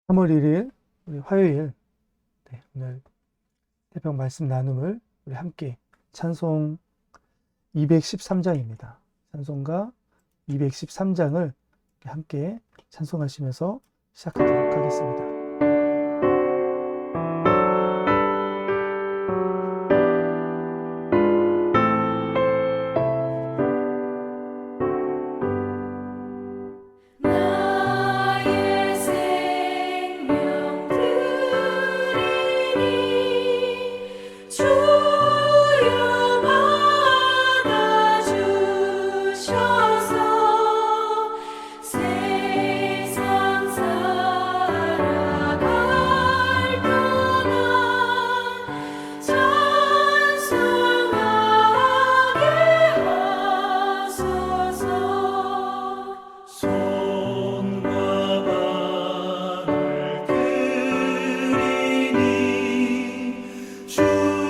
3월 1일 우리 화요일, 오늘 새벽 말씀 나눔을 우리 함께 찬송 213장입니다. 찬송가 213장을 함께 찬송하시면서 시작하도록 하겠습니다. 나의 생명 드리니 주여 받아주셔서 세상 살아갈 동안 찬송하게 하소서. 손과 발을 들이니 주여 받아주셔서 주의 이름을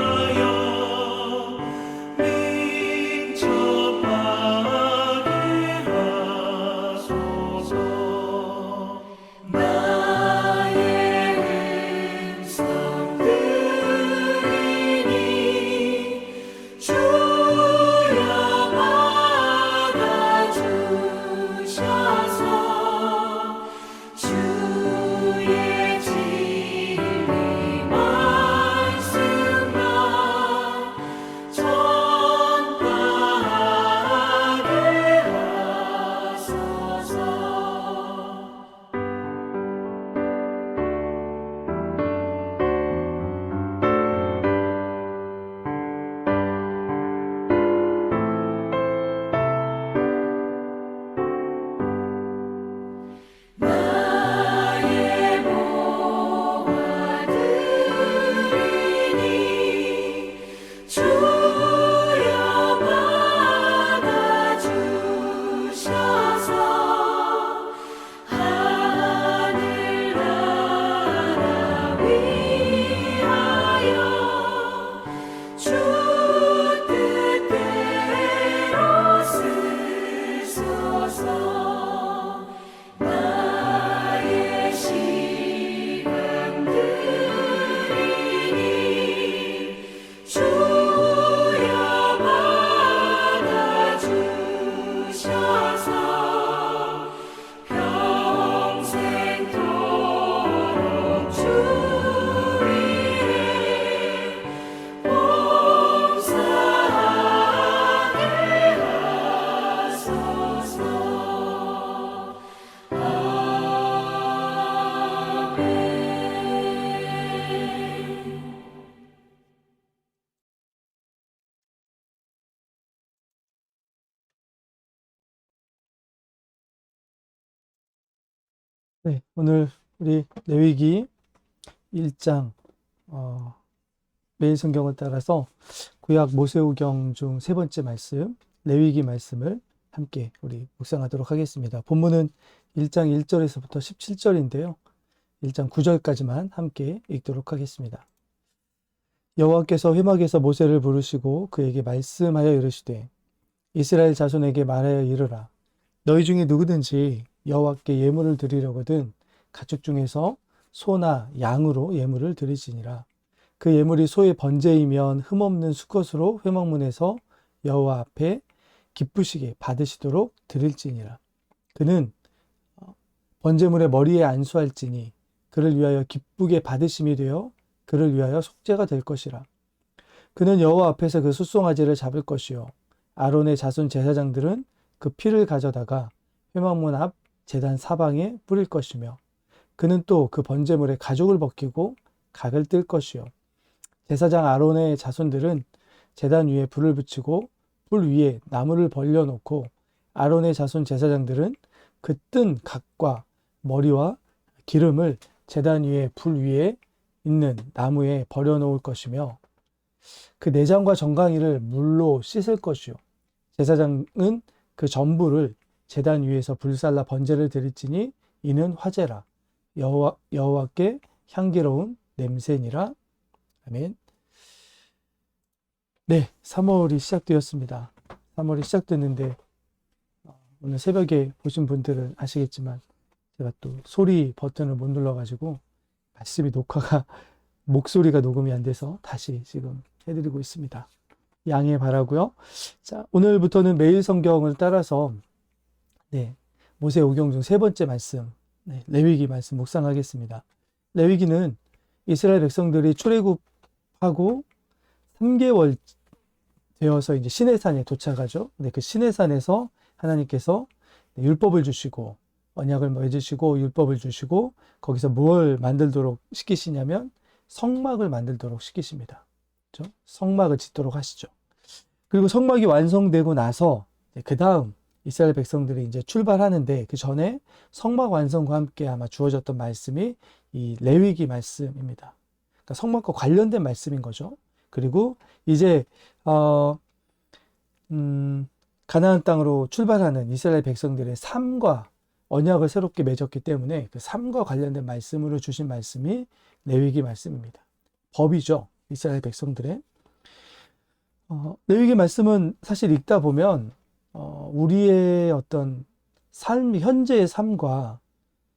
위하여 민첩하게 하소서. 나의 음성 들으니 주여 받아주셔서 주의 진리 말씀만 전파하게 하소서. 나의 모아 들이니 주여 받아주셔서 하늘나라 위하여 주 뜻대로 쓰소서. 나의 시간 들이니 주여 받아주셔서 평생토록 주 위에 봉사하게 하소서. 아멘. 오늘 우리 레위기 1장 매일 성경을 따라서 구약 모세오경 중 세 번째 말씀, 레위기 말씀을 함께 우리 묵상하도록 하겠습니다. 본문은 1장 1절에서부터 17절인데요. 1장 9절까지만 함께 읽도록 하겠습니다. 여호와께서 회막에서 모세를 부르시고 그에게 말씀하여 이르시되 이스라엘 자손에게 말하여 이르라. 너희 중에 누구든지 여호와께 예물을 드리려거든 가축 중에서 소나 양으로 예물을 드리지니라. 그 예물이 소의 번제이면 흠없는 수컷으로 회막문에서 여호와 앞에 기쁘시게 받으시도록 드릴지니라. 그는 번제물의 머리에 안수할지니 그를 위하여 기쁘게 받으심이 되어 그를 위하여 속죄가 될 것이라. 그는 여호와 앞에서 그 숫송아지를 잡을 것이요 아론의 자손 제사장들은 그 피를 가져다가 회막문 앞 제단 사방에 뿌릴 것이며 그는 또 그 번제물의 가죽을 벗기고 각을 뜰 것이요 제사장 아론의 자손들은 제단 위에 불을 붙이고 불 위에 나무를 벌려놓고 아론의 자손 제사장들은 그 뜬 각과 머리와 기름을 제단 위에 불 위에 있는 나무에 버려놓을 것이며 그 내장과 정강이를 물로 씻을 것이요 제사장은 그 전부를 제단 위에서 불살라 번제를 드릴지니 이는 화제라 여호와께 향기로운 냄새니라. 아멘. 네, 3월이 시작되었습니다. 3월이 시작됐는데 오늘 새벽에 보신 분들은 아시겠지만 제가 또 소리 버튼을 못 눌러가지고 말씀이 목소리가 녹음이 안 돼서 다시 지금 해드리고 있습니다. 양해 바라고요. 자, 오늘부터는 매일 성경을 따라서 모세오경 중 세 번째 말씀, 레위기 말씀 묵상하겠습니다. 레위기는 이스라엘 백성들이 출애굽하고 3개월 되어서 이제 시내산에 도착하죠. 근데 그 시내산에서 하나님께서 율법을 주시고 언약을 맺으시고 율법을 주시고 거기서 무엇을 만들도록 시키시냐면 성막을 만들도록 시키십니다. 그렇죠? 성막을 짓도록 하시죠. 그리고 성막이 완성되고 나서 그 다음 이스라엘 백성들이 이제 출발하는데 그 전에 성막 완성과 함께 아마 주어졌던 말씀이 이 레위기 말씀입니다. 그러니까 성막과 관련된 말씀인 거죠. 그리고 이제 가나안 땅으로 출발하는 이스라엘 백성들의 삶과 언약을 새롭게 맺었기 때문에 그 삶과 관련된 말씀으로 주신 말씀이 레위기 말씀입니다. 법이죠. 이스라엘 백성들의. 레위기 말씀은 사실 읽다 보면 우리의 어떤 삶, 현재의 삶과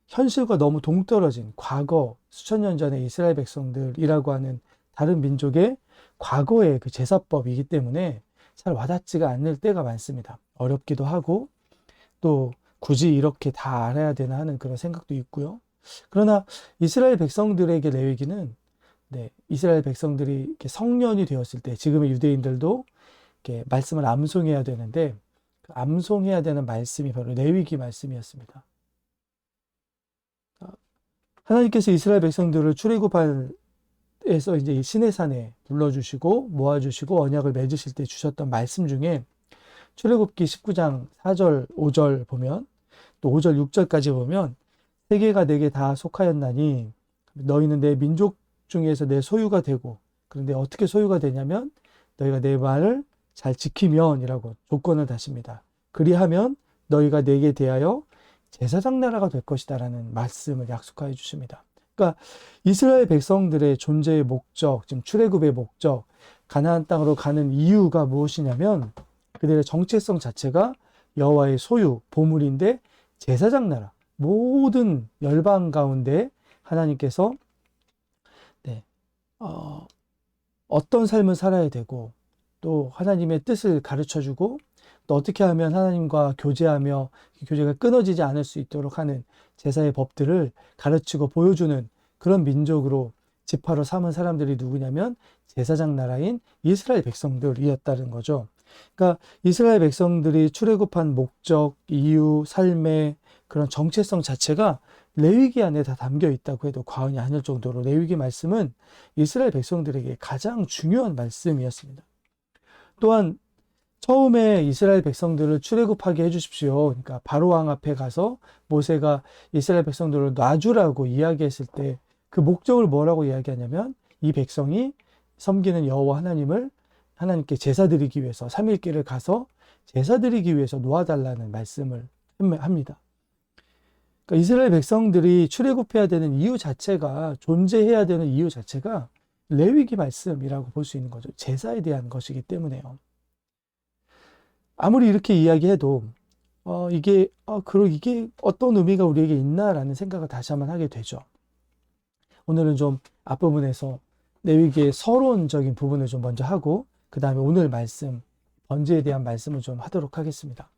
현실과 너무 동떨어진 과거 수천 년 전의 이스라엘 백성들이라고 하는 다른 민족의 과거의 그 제사법이기 때문에 잘 와닿지가 않을 때가 많습니다. 어렵기도 하고 또 굳이 이렇게 다 알아야 되나 하는 그런 생각도 있고요. 그러나 이스라엘 백성들에게 레위기는 이스라엘 백성들이 이렇게 성년이 되었을 때 지금의 유대인들도 이렇게 말씀을 암송해야 되는데 그 암송해야 되는 말씀이 바로 레위기 말씀이었습니다. 하나님께서 이스라엘 백성들을 출애굽에서 이제 이 시내산에 불러주시고 모아주시고 언약을 맺으실 때 주셨던 말씀 중에 출애굽기 19장 4절 5절 보면 또 5절 6절까지 보면 세계가 내게 다 속하였나니 너희는 내 민족 중에서 내 소유가 되고 그런데 어떻게 소유가 되냐면 너희가 내 말을 잘 지키면이라고 조건을 다십니다. 그리하면 너희가 내게 대하여 제사장 나라가 될 것이다 라는 말씀을 약속하여 주십니다. 그러니까 이스라엘 백성들의 존재의 목적, 지금 출애굽의 목적, 가나안 땅으로 가는 이유가 무엇이냐면 그들의 정체성 자체가 여호와의 소유, 보물인데 제사장 나라, 모든 열방 가운데 하나님께서 어떤 삶을 살아야 되고 또 하나님의 뜻을 가르쳐주고 또 어떻게 하면 하나님과 교제하며 교제가 끊어지지 않을 수 있도록 하는 제사의 법들을 가르치고 보여주는 그런 민족으로 지파로 삼은 사람들이 누구냐면 제사장 나라인 이스라엘 백성들이었다는 거죠. 그러니까 이스라엘 백성들이 출애굽한 목적, 이유, 삶의 그런 정체성 자체가 레위기 안에 다 담겨 있다고 해도 과언이 아닐 정도로 레위기 말씀은 이스라엘 백성들에게 가장 중요한 말씀이었습니다. 또한 처음에 이스라엘 백성들을 출애굽하게 해주십시오. 그러니까 바로왕 앞에 가서 모세가 이스라엘 백성들을 놔주라고 이야기했을 때 그 목적을 뭐라고 이야기하냐면 이 백성이 섬기는 여호와 하나님을 하나님께 제사 드리기 위해서 3일길을 가서 제사 드리기 위해서 놓아달라는 말씀을 합니다. 그러니까 이스라엘 백성들이 출애굽해야 되는 이유 자체가 존재해야 되는 이유 자체가 레위기 말씀이라고 볼 수 있는 거죠. 제사에 대한 것이기 때문에요. 아무리 이렇게 이야기해도 이게 어떤 의미가 우리에게 있나라는 생각을 다시 한번 하게 되죠. 오늘은 좀 앞부분에서 레위기의 서론적인 부분을 좀 먼저 하고 그 다음에 오늘 말씀, 번제에 대한 말씀을 좀 하도록 하겠습니다.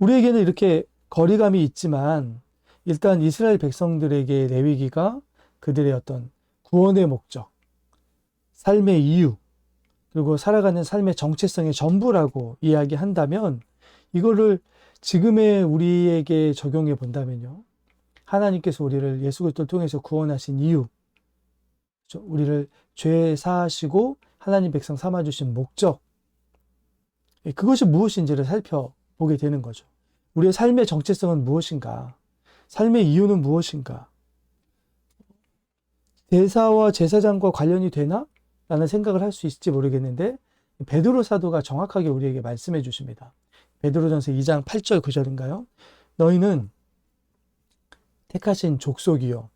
우리에게는 이렇게 거리감이 있지만 일단 이스라엘 백성들에게 레위기가 그들의 어떤 구원의 목적, 삶의 이유, 그리고 살아가는 삶의 정체성의 전부라고 이야기한다면 이거를 지금의 우리에게 적용해 본다면요. 하나님께서 우리를 예수 그리스도를 통해서 구원하신 이유, 우리를 죄 사하시고 하나님 백성 삼아주신 목적, 그것이 무엇인지를 살펴보게 되는 거죠. 우리의 삶의 정체성은 무엇인가? 삶의 이유는 무엇인가? 제사와 제사장과 관련이 되나? 라는 생각을 할 수 있을지 모르겠는데 베드로 사도가 정확하게 우리에게 말씀해 주십니다. 베드로전서 2장 8절 9절인가요? 너희는 택하신 족속이요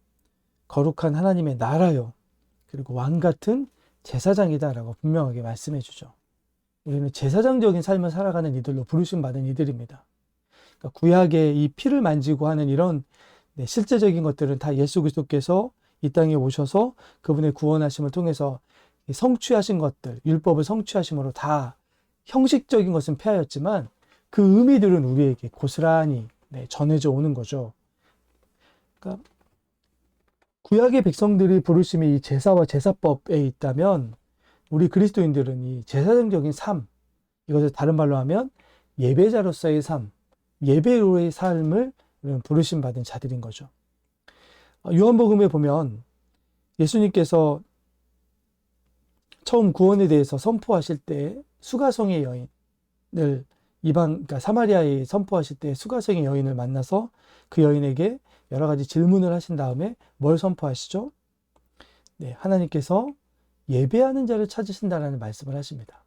거룩한 하나님의 나라요 그리고 왕같은 제사장이다라고 분명하게 말씀해 주죠. 우리는 제사장적인 삶을 살아가는 이들로 부르심 받은 이들입니다. 그러니까 구약의 이 피를 만지고 하는 이런 실제적인 것들은 다 예수 그리스도께서 이 땅에 오셔서 그분의 구원하심을 통해서 성취하신 것들, 율법을 성취하심으로 다 형식적인 것은 폐하였지만 그 의미들은 우리에게 고스란히 전해져 오는 거죠. 그러니까 구약의 백성들이 부르심이 이 제사와 제사법에 있다면 우리 그리스도인들은 이 제사장적인 삶, 이것을 다른 말로 하면 예배자로서의 삶, 예배로의 삶을 부르심 받은 자들인 거죠. 요한복음에 보면 예수님께서 처음 구원에 대해서 선포하실 때 수가성의 여인을 그러니까 사마리아에 선포하실 때 수가성의 여인을 만나서 그 여인에게 여러 가지 질문을 하신 다음에 뭘 선포하시죠? 하나님께서 예배하는 자를 찾으신다라는 말씀을 하십니다.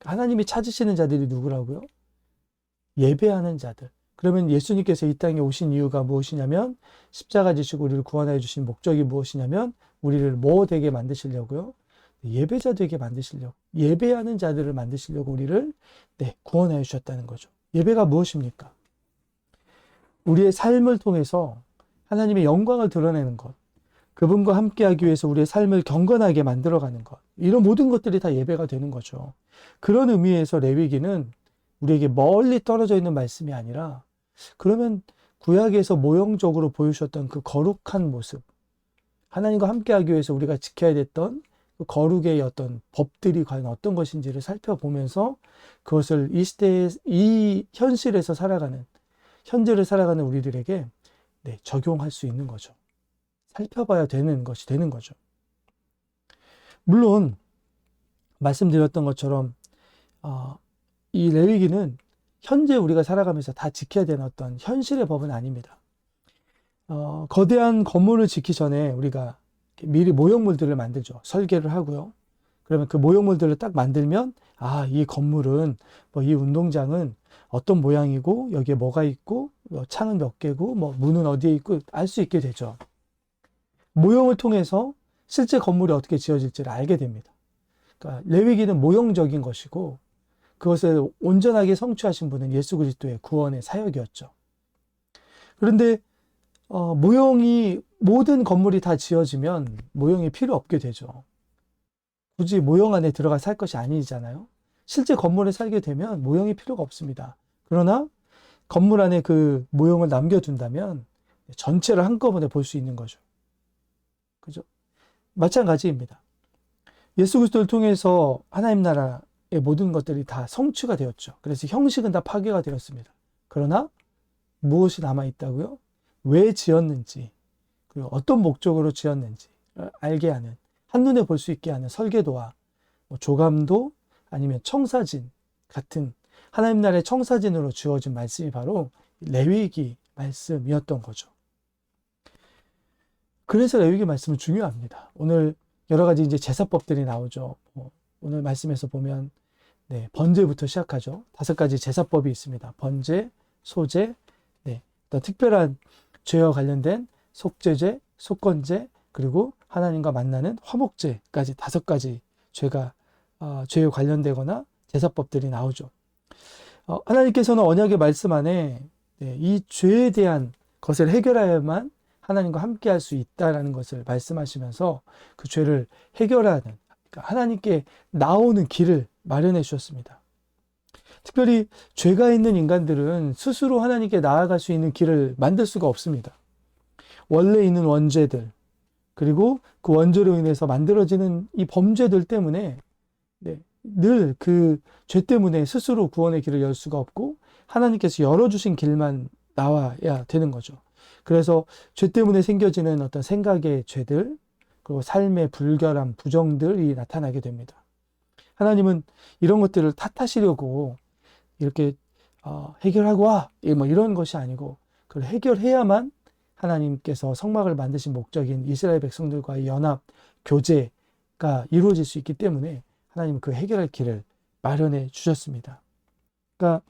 하나님이 찾으시는 자들이 누구라고요? 예배하는 자들. 그러면 예수님께서 이 땅에 오신 이유가 무엇이냐면 십자가 지시고 우리를 구원하여 주신 목적이 무엇이냐면 우리를 뭐 되게 만드시려고요? 예배자 되게 만드시려고, 예배하는 자들을 만드시려고 우리를 구원하여 주셨다는 거죠. 예배가 무엇입니까? 우리의 삶을 통해서 하나님의 영광을 드러내는 것, 그분과 함께하기 위해서 우리의 삶을 경건하게 만들어가는 것, 이런 모든 것들이 다 예배가 되는 거죠. 그런 의미에서 레위기는 우리에게 멀리 떨어져 있는 말씀이 아니라 그러면 구약에서 모형적으로 보여주셨던 그 거룩한 모습, 하나님과 함께하기 위해서 우리가 지켜야 됐던 그 거룩의 어떤 법들이 과연 어떤 것인지를 살펴보면서 그것을 이 시대에, 이 현실에서 살아가는, 현재를 살아가는 우리들에게 적용할 수 있는 거죠. 살펴봐야 되는 것이 되는 거죠. 물론 말씀드렸던 것처럼 이 레위기는 현재 우리가 살아가면서 다 지켜야 되는 어떤 현실의 법은 아닙니다. 거대한 건물을 짓기 전에 우리가 미리 모형물들을 만들죠. 설계를 하고요. 그러면 그 모형물들을 딱 만들면 이 건물은 이 운동장은 어떤 모양이고 여기에 뭐가 있고 창은 몇 개고 문은 어디에 있고 알 수 있게 되죠. 모형을 통해서 실제 건물이 어떻게 지어질지를 알게 됩니다. 그러니까 레위기는 모형적인 것이고 그것을 온전하게 성취하신 분은 예수 그리스도의 구원의 사역이었죠. 그런데 모형이 모든 건물이 다 지어지면 모형이 필요 없게 되죠. 굳이 모형 안에 들어가 살 것이 아니잖아요. 실제 건물에 살게 되면 모형이 필요가 없습니다. 그러나 건물 안에 그 모형을 남겨둔다면 전체를 한꺼번에 볼 수 있는 거죠. 그죠? 마찬가지입니다. 예수 그리스도를 통해서 하나님 나라의 모든 것들이 다 성취가 되었죠. 그래서 형식은 다 파괴가 되었습니다. 그러나 무엇이 남아있다고요? 왜 지었는지, 그리고 어떤 목적으로 지었는지 알게 하는, 한눈에 볼 수 있게 하는 설계도와 조감도 아니면 청사진 같은 하나님 나라의 청사진으로 주어진 말씀이 바로 레위기 말씀이었던 거죠. 그래서 레위기 말씀은 중요합니다. 오늘 여러 가지 이제 제사법들이 나오죠. 오늘 말씀에서 보면 번제부터 시작하죠. 5가지 제사법이 있습니다. 번제, 소제, 또 특별한 죄와 관련된 속죄제, 속건제, 그리고 하나님과 만나는 화목제까지 5가지 죄에 관련되거나 제사법들이 나오죠. 하나님께서는 언약의 말씀 안에 이 죄에 대한 것을 해결해야만 하나님과 함께 할 수 있다라는 것을 말씀하시면서 그 죄를 해결하는, 그러니까 하나님께 나오는 길을 마련해 주셨습니다. 특별히 죄가 있는 인간들은 스스로 하나님께 나아갈 수 있는 길을 만들 수가 없습니다. 원래 있는 원죄들, 그리고 그 원죄로 인해서 만들어지는 이 범죄들 때문에 늘 그 죄 때문에 스스로 구원의 길을 열 수가 없고 하나님께서 열어주신 길만 나와야 되는 거죠. 그래서 죄 때문에 생겨지는 어떤 생각의 죄들, 그리고 삶의 불결함, 부정들이 나타나게 됩니다. 하나님은 이런 것들을 탓하시려고 이렇게 해결하고 와, 이런 것이 아니고 그걸 해결해야만 하나님께서 성막을 만드신 목적인 이스라엘 백성들과의 연합, 교제가 이루어질 수 있기 때문에 하나님은 그 해결할 길을 마련해 주셨습니다. 그러니까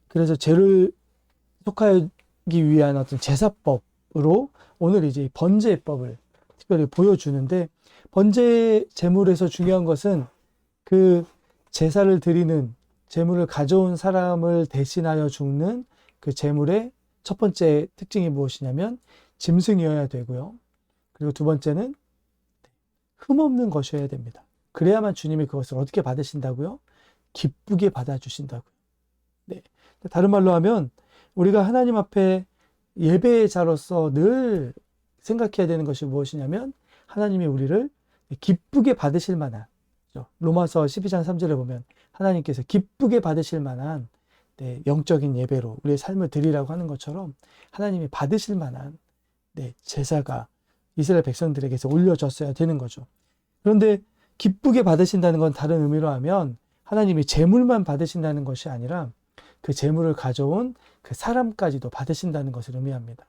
그래서 죄를 속하기 위한 어떤 제사법을 오늘 이제 번제법을 특별히 보여주는데, 번제 제물에서 중요한 것은 그 제사를 드리는, 제물을 가져온 사람을 대신하여 죽는 그 제물의 첫 번째 특징이 무엇이냐면 짐승이어야 되고요. 그리고 두 번째는 흠없는 것이어야 됩니다. 그래야만 주님이 그것을 어떻게 받으신다고요? 기쁘게 받아주신다고요. 네. 다른 말로 하면 우리가 하나님 앞에 예배의 자로서 늘 생각해야 되는 것이 무엇이냐면 하나님이 우리를 기쁘게 받으실 만한, 로마서 12장 3절에 보면 하나님께서 기쁘게 받으실 만한 영적인 예배로 우리의 삶을 드리라고 하는 것처럼 하나님이 받으실 만한 제사가 이스라엘 백성들에게서 올려졌어야 되는 거죠. 그런데 기쁘게 받으신다는 건 다른 의미로 하면 하나님이 제물만 받으신다는 것이 아니라 그 제물을 가져온 그 사람까지도 받으신다는 것을 의미합니다.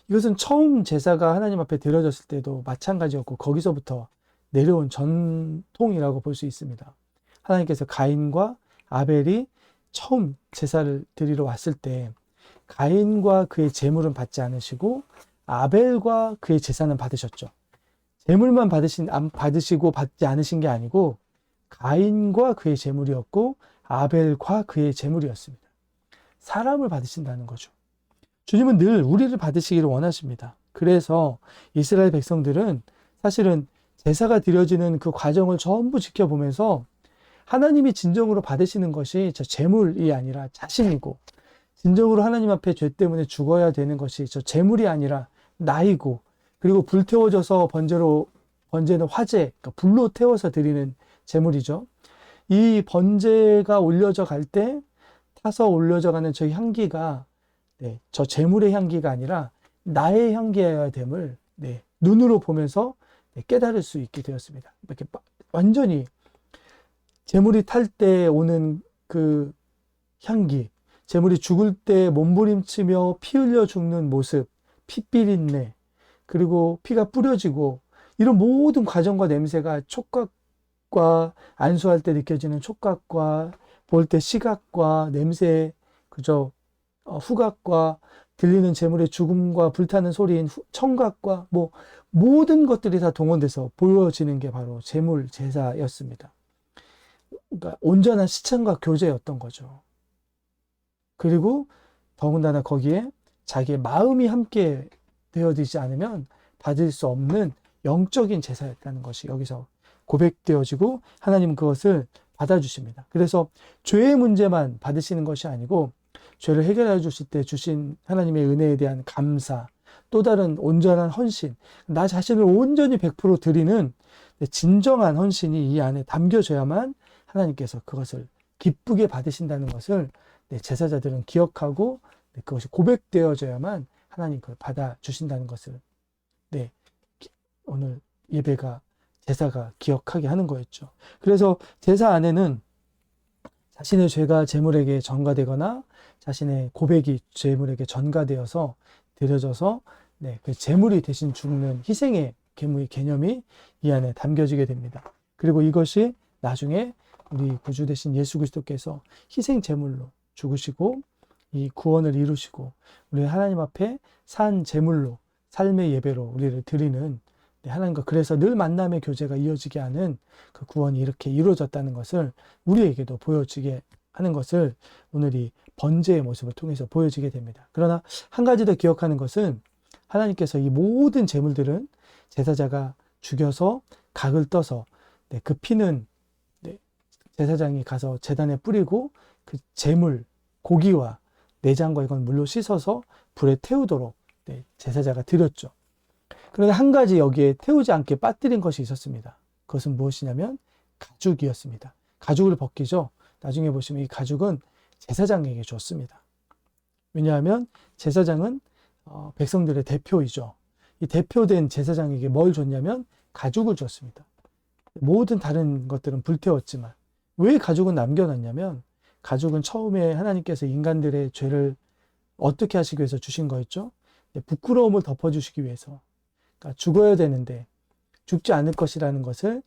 이것은 처음 제사가 하나님 앞에 드려졌을 때도 마찬가지였고 거기서부터 내려온 전통이라고 볼 수 있습니다. 하나님께서 가인과 아벨이 처음 제사를 드리러 왔을 때 가인과 그의 제물은 받지 않으시고 아벨과 그의 제사는 받으셨죠. 제물만 받으시고 받지 않으신 게 아니고 가인과 그의 제물이었고 아벨과 그의 제물이었습니다. 사람을 받으신다는 거죠. 주님은 늘 우리를 받으시기를 원하십니다. 그래서 이스라엘 백성들은 사실은 제사가 드려지는 그 과정을 전부 지켜보면서 하나님이 진정으로 받으시는 것이 저 제물이 아니라 자신이고, 진정으로 하나님 앞에 죄 때문에 죽어야 되는 것이 저 제물이 아니라 나이고, 그리고 불태워져서 번제는 화재, 그러니까 불로 태워서 드리는 제물이죠. 이 번제가 올려져 갈 때 타서 올려져 가는 저 향기가 저 제물의 향기가 아니라 나의 향기여야 됨을 눈으로 보면서 깨달을 수 있게 되었습니다. 이렇게 완전히 제물이 탈 때 오는 그 향기, 제물이 죽을 때 몸부림치며 피 흘려 죽는 모습, 핏비린내, 그리고 피가 뿌려지고 이런 모든 과정과 냄새가 촉각과 안수할 때 느껴지는 촉각과 볼 때 시각과 냄새, 그저 후각과 들리는 제물의 죽음과 불타는 소리인 청각과 모든 것들이 다 동원돼서 보여지는 게 바로 제물 제사였습니다. 그러니까 온전한 시청과 교제였던 거죠. 그리고 더군다나 거기에 자기의 마음이 함께 되어지지 않으면 받을 수 없는 영적인 제사였다는 것이 여기서 고백되어지고 하나님은 그것을 받아주십니다. 그래서 죄의 문제만 받으시는 것이 아니고 죄를 해결해 주실 때 주신 하나님의 은혜에 대한 감사, 또 다른 온전한 헌신, 나 자신을 온전히 100% 드리는 진정한 헌신이 이 안에 담겨져야만 하나님께서 그것을 기쁘게 받으신다는 것을 제사자들은 기억하고 그것이 고백되어져야만 하나님 그걸 받아주신다는 것을 오늘 예배가 제사가 기억하게 하는 거였죠. 그래서 제사 안에는 자신의 죄가 제물에게 전가되거나 자신의 고백이 제물에게 전가되어서 드려져서 그 제물이 대신 죽는 희생의 개념이 이 안에 담겨지게 됩니다. 그리고 이것이 나중에 우리 구주 되신 예수 그리스도께서 희생 제물로 죽으시고 이 구원을 이루시고 우리 하나님 앞에 산 제물로 삶의 예배로 우리를 드리는 하나님과 그래서 늘 만남의 교제가 이어지게 하는 그 구원이 이렇게 이루어졌다는 것을 우리에게도 보여지게 하는 것을 오늘 이 번제의 모습을 통해서 보여지게 됩니다. 그러나 한 가지 더 기억하는 것은 하나님께서 이 모든 제물들은 제사자가 죽여서 각을 떠서 그 피는 제사장이 가서 제단에 뿌리고 그 제물, 고기와 내장과 이건 물로 씻어서 불에 태우도록 제사자가 드렸죠. 그런데 한 가지 여기에 태우지 않게 빠뜨린 것이 있었습니다. 그것은 무엇이냐면 가죽이었습니다. 가죽을 벗기죠. 나중에 보시면 이 가죽은 제사장에게 줬습니다. 왜냐하면 제사장은 백성들의 대표이죠. 이 대표된 제사장에게 뭘 줬냐면 가죽을 줬습니다. 모든 다른 것들은 불태웠지만 왜 가죽은 남겨놨냐면 가죽은 처음에 하나님께서 인간들의 죄를 어떻게 하시기 위해서 주신 거였죠? 부끄러움을 덮어주시기 위해서. 그러니까 죽어야 되는데 죽지 않을 것이라는 것을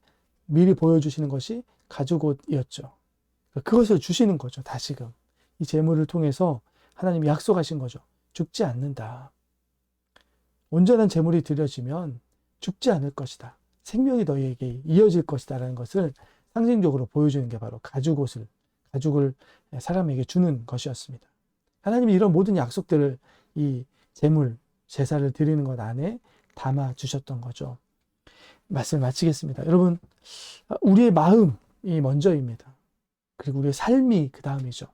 미리 보여주시는 것이 가죽옷이었죠. 그것을 주시는 거죠. 다시금 이 제물을 통해서 하나님이 약속하신 거죠. 죽지 않는다. 온전한 제물이 드려지면 죽지 않을 것이다. 생명이 너희에게 이어질 것이다. 라는 것을 상징적으로 보여주는 게 바로 가죽을 사람에게 주는 것이었습니다. 하나님이 이런 모든 약속들을 이 제물, 제사를 드리는 것 안에 담아 주셨던 거죠. 말씀을 마치겠습니다. 여러분, 우리의 마음이 먼저입니다. 그리고 우리의 삶이 그 다음이죠.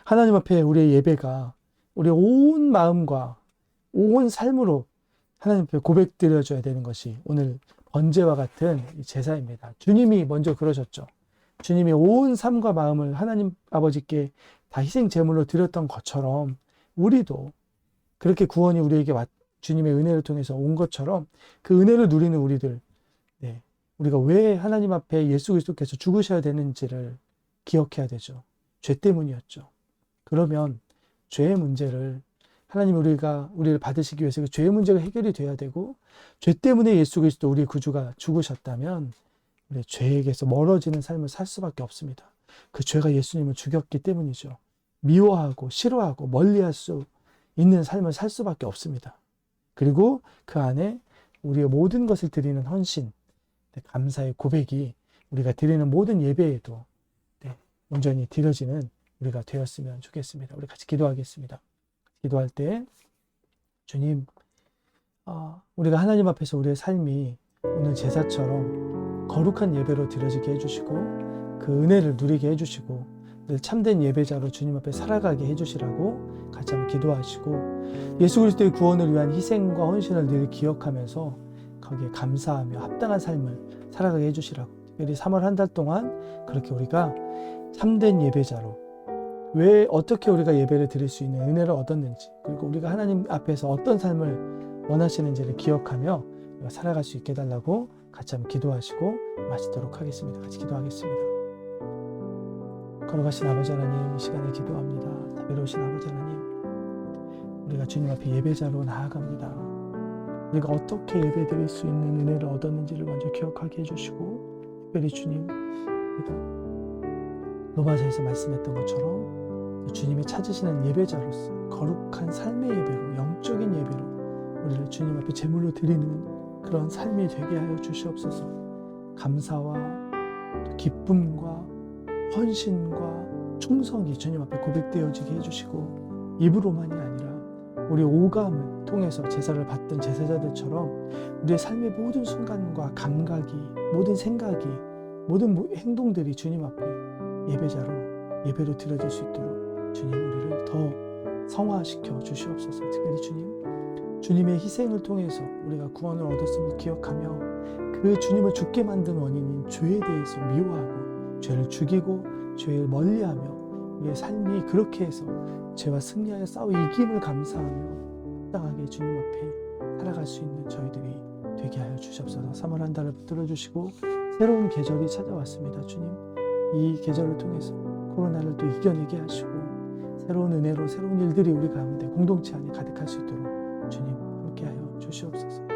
하나님 앞에 우리의 예배가 우리의 온 마음과 온 삶으로 하나님 앞에 고백드려져야 되는 것이 오늘 번제와 같은 제사입니다. 주님이 먼저 그러셨죠. 주님이 온 삶과 마음을 하나님 아버지께 다 희생 제물로 드렸던 것처럼 우리도 그렇게 구원이 우리에게 주님의 은혜를 통해서 온 것처럼 그 은혜를 누리는 우리들, 우리가 왜 하나님 앞에 예수 그리스도께서 죽으셔야 되는지를 기억해야 되죠. 죄 때문이었죠. 그러면 죄의 문제를 하나님 우리를 받으시기 위해서 그 죄의 문제가 해결이 돼야 되고, 죄 때문에 예수 그리스도 우리 구주가 죽으셨다면 우리 죄에게서 멀어지는 삶을 살 수밖에 없습니다. 그 죄가 예수님을 죽였기 때문이죠. 미워하고 싫어하고 멀리할 수 있는 삶을 살 수밖에 없습니다. 그리고 그 안에 우리의 모든 것을 드리는 헌신, 감사의 고백이 우리가 드리는 모든 예배에도 온전히 드려지는 우리가 되었으면 좋겠습니다. 우리 같이 기도하겠습니다. 기도할 때 주님, 우리가 하나님 앞에서 우리의 삶이 오늘 제사처럼 거룩한 예배로 드려지게 해주시고 그 은혜를 누리게 해주시고 늘 참된 예배자로 주님 앞에 살아가게 해주시라고 같이 한번 기도하시고, 예수 그리스도의 구원을 위한 희생과 헌신을 늘 기억하면서 거기에 감사하며 합당한 삶을 살아가게 해주시라고, 특별히 3월 한 달 동안 그렇게 우리가 참된 예배자로 왜 어떻게 우리가 예배를 드릴 수 있는 은혜를 얻었는지, 그리고 우리가 하나님 앞에서 어떤 삶을 원하시는지를 기억하며 우리가 살아갈 수 있게 해달라고 같이 한번 기도하시고 마치도록 하겠습니다. 같이 기도하겠습니다. 거룩하신 아버지 하나님, 이 시간에 기도합니다. 다배로우신 아버지 하나님, 우리가 주님 앞에 예배자로 나아갑니다. 우리가 어떻게 예배 드릴 수 있는 은혜를 얻었는지를 먼저 기억하게 해주시고, 특별히 주님, 우리가 로마서에서 말씀했던 것처럼 주님이 찾으시는 예배자로서 거룩한 삶의 예배로, 영적인 예배로 우리를 주님 앞에 제물로 드리는 그런 삶이 되게 하여 주시옵소서. 감사와 기쁨과 헌신과 충성이 주님 앞에 고백되어지게 해주시고, 입으로만이 아니라 우리 오감을 통해서 제사를 받던 제사자들처럼 우리의 삶의 모든 순간과 감각이, 모든 생각이, 모든 행동들이 주님 앞에 예배로 드려질 수 있도록 주님 우리를 더 성화시켜 주시옵소서. 특별히 주님의 희생을 통해서 우리가 구원을 얻었음을 기억하며 그 주님을 죽게 만든 원인인 죄에 대해서 미워하고 죄를 죽이고 죄를 멀리하며 우리의 삶이 그렇게 해서 죄와 승리하여 싸워 이김을 감사하며 합당하게 주님 앞에 살아갈 수 있는 저희들이 되게 하여 주시옵소서. 3월 한 달을 붙들어 주시고 새로운 계절이 찾아왔습니다. 주님, 이 계절을 통해서 코로나를 또 이겨내게 하시고 새로운 은혜로 새로운 일들이 우리 가운데 공동체 안에 가득할 수 있도록 주님 함께하여 주시옵소서.